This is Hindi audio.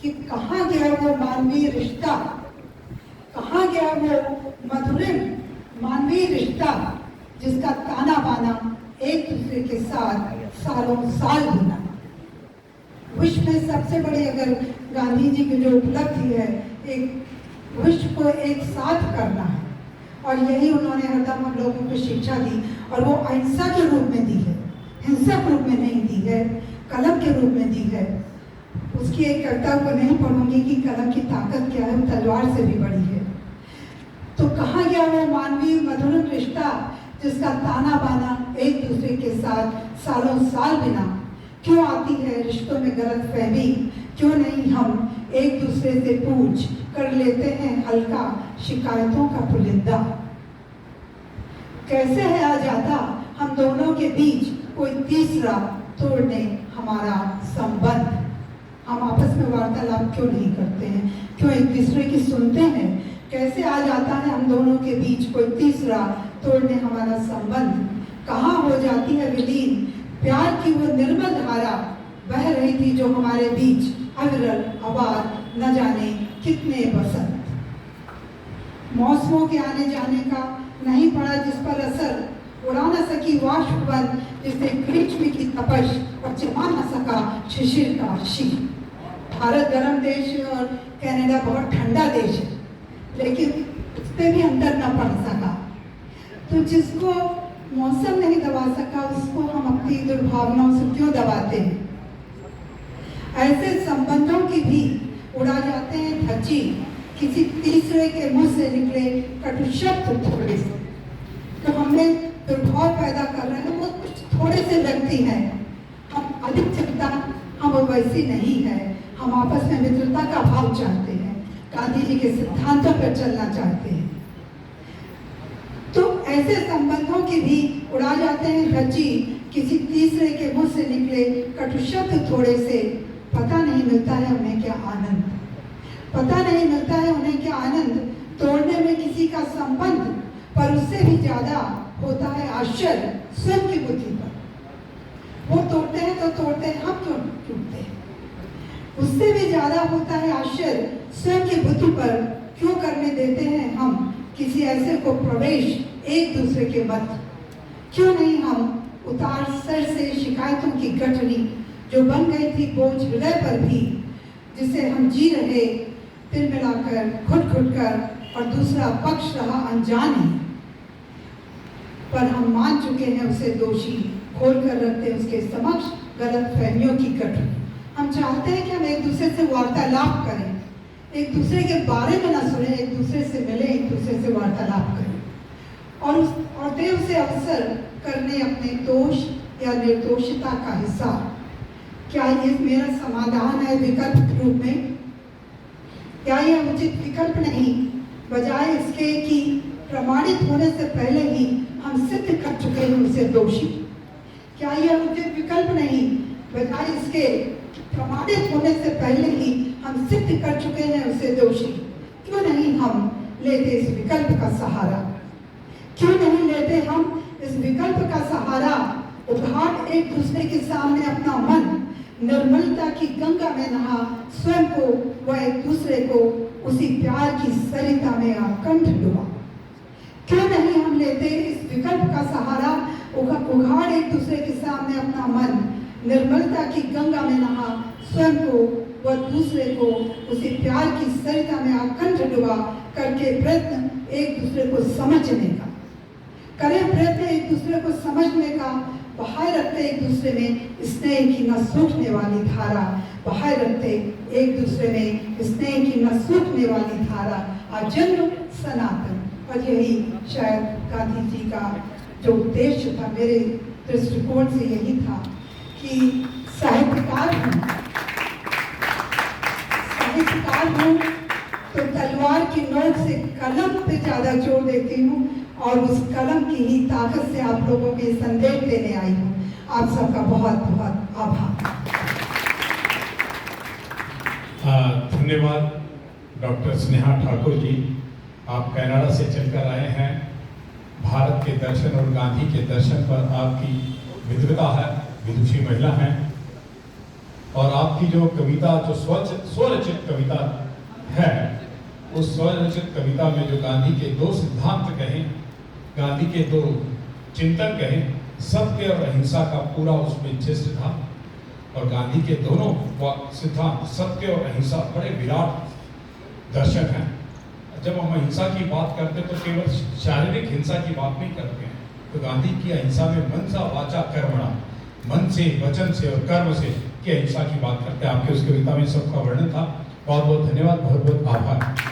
कि कहाँ गया वो मानवीय रिश्ता, कहाँ गया वो मधुरिम मानवीय रिश्ता जिसका ताना बाना एक दूसरे के साथ सालों साल होना। विश्व में सबसे बड़ी अगर गांधी जी की जो उपलब्धि है, एक विश्व को एक साथ करना है, और यही उन्होंने हरदम हम लोगों को शिक्षा दी, और वो अहिंसा के रूप में दी है, हिंसक रूप में नहीं दी है, कलम के रूप में दी है। उसकी एक कविता को नहीं पढ़ूंगी कि कलम की ताकत क्या है, वो तलवार से भी बड़ी है। तो कहाँ गया वो मानवीय मधुर रिश्ता जिसका ताना बाना एक दूसरे के साथ सालों साल बिना। क्यों आती है रिश्तों में गलतफहमी, क्यों नहीं हम एक दूसरे से पूछ कर लेते हैं हल्का शिकायतों का पुलिंदा। कैसे है आ जाता हम दोनों के बीच कोई तीसरा तोड़ने हमारा संबंध। हम आपस में वार्तालाप क्यों नहीं करते हैं, क्यों एक दूसरे की सुनते हैं। कैसे आ जाता है हम दोनों के बीच कोई तीसरा तोड़ने हमारा संबंध। कहाँ हो जाती है विलीन प्यार की वो निर्मल धारा, बह रही थी जो हमारे बीच अविरल आवाज न जाने कितने बसंत। मौसमों के आने जाने का नहीं पड़ा जिस पर असर, उड़ा न सकी वाष्प बन जिसने क्रीचमी की तपश और जमा न सका शिशिर का शीत। भारत गर्म देश है और कनाडा बहुत ठंडा देश है, लेकिन उस पर भी अंतर न पड़ सका। तो जिसको मौसम नहीं दबा सका उसको हम अपनी दुर्भावनाओं से क्यों दबाते हैं। ऐसे संबंधों की भी उड़ा जाते हैं धज्जी, किसी तीसरे के मुंह से निकले कटु शब्द थोड़े से। तो हमें दुर्भाव पैदा कर रहे हैं वो कुछ थोड़े से व्यक्ति हैं। हम अधिक चिंता हम वैसी नहीं है। हम आपस में मित्रता का भाव चाहते हैं, गांधी जी के सिद्धांतों पर चलना चाहते हैं। तो ऐसे संबंधों की भी उड़ा जाते हैं धज्जी, किसी तीसरे के मुंह से निकले कटु शब्द थोड़े से। पता नहीं मिलता है उन्हें क्या आनंद, पता नहीं मिलता है उन्हें क्या आनंद तोड़ने में किसी का संबंध। पर उससे भी ज्यादा होता है आश्चर्य स्वयं की बुद्धि पर। वो तोड़ते हैं तो तोड़ते हैं, हम क्यों टूटते हैं। उससे भी ज्यादा होता है आश्चर्य स्वयं की बुद्धि पर, क्यों करने देते हैं हम किसी ऐसे को प्रवेश एक दूसरे के मध्य। क्यों नहीं हम उतार सर से शिकायतों की गठरी जो बन गई थी बोझ हृदय पर भी, जिसे हम जी रहे तिल मिलाकर घुट घुट कर, और दूसरा पक्ष रहा अनजान ही। पर हम मान चुके हैं उसे दोषी, खोल कर रखते हैं उसके समक्ष गलत फहमियों की गठरी। हम चाहते हैं कि हम एक दूसरे से वार्तालाप करें, एक दूसरे के बारे में न सुने, एक दूसरे से मिले, एक दूसरे से वार्तालाप करें, और दे उसे अवसर करने अपने दोष या निर्दोषता का हिसाब। क्या ये मेरा समाधान है विकल्प रूप में? क्या यह उचित विकल्प नहीं, बजाय इसके कि प्रमाणित होने से पहले ही हम सिद्ध कर चुके हैं उसे दोषी? क्या यह उचित विकल्प नहीं, बजाय इसके प्रमाणित होने से पहले ही हम सिद्ध कर चुके हैं उसे दोषी? क्यों नहीं हम लेते इस विकल्प का सहारा? क्यों नहीं लेते हम इस विकल्प का सहारा? उघाट एक दूसरे के सामने अपना मन, निर्मलता की गंगा में नहा स्वयं को व एक दूसरे को उसी प्यार की सरिता में आकंठ डुबा। क्यों नहीं हम लेते इस विकल्प का सहारा? उघाड़ एक दूसरे के सामने अपना मन, निर्मलता की गंगा में नहा स्वयं को व दूसरे को उसी प्यार की सरिता में आकंठ डुबा करके प्रयत्न एक दूसरे को समझने का करें, प्रयत्न एक दूसरे को समझने का, बहाए रखते एक दूसरे में स्नेह की न सूखने वाली धारा, बहाए रखते एक दूसरे में स्नेह की न सूखने वाली धारा, आजन्म सनातन। और यही शायद गांधी जी का जो उद्देश्य था, मेरे दृष्टिकोण से यही था कि साहित्यकार हूँ तो तलवार की नोक से कलम पे ज्यादा जोर देती हूँ, और उस कलम की ही ताकत से आप लोगों के संदेश देने आई हूँ। आप सबका बहुत बहुत आभार। धन्यवाद डॉक्टर स्नेहा ठाकुर जी। आप कनाडा से चलकर आए हैं। भारत के दर्शन और गांधी के दर्शन पर आपकी विद्वता है, विदुषी महिला हैं। और आपकी जो कविता जो स्वरचित कविता है, उस स्वरचित कविता में जो गांधी के दो सिद्धांत कहें, गांधी के दो चिंतन कहें, सत्य और अहिंसा का पूरा उसमें जिस्ट था। और गांधी के दोनों सिद्धांत सत्य और अहिंसा बड़े विराट दर्शन हैं। जब हम अहिंसा की बात करते हैं तो केवल शारीरिक हिंसा की बात नहीं करते हैं, तो गांधी की अहिंसा में मनसा वाचा कर्मणा, मन से, वचन से और कर्म से की अहिंसा की बात करते हैं। आपके उस कविता में सबका वर्णन था। बहुत बहुत धन्यवाद, बहुत बहुत आभार।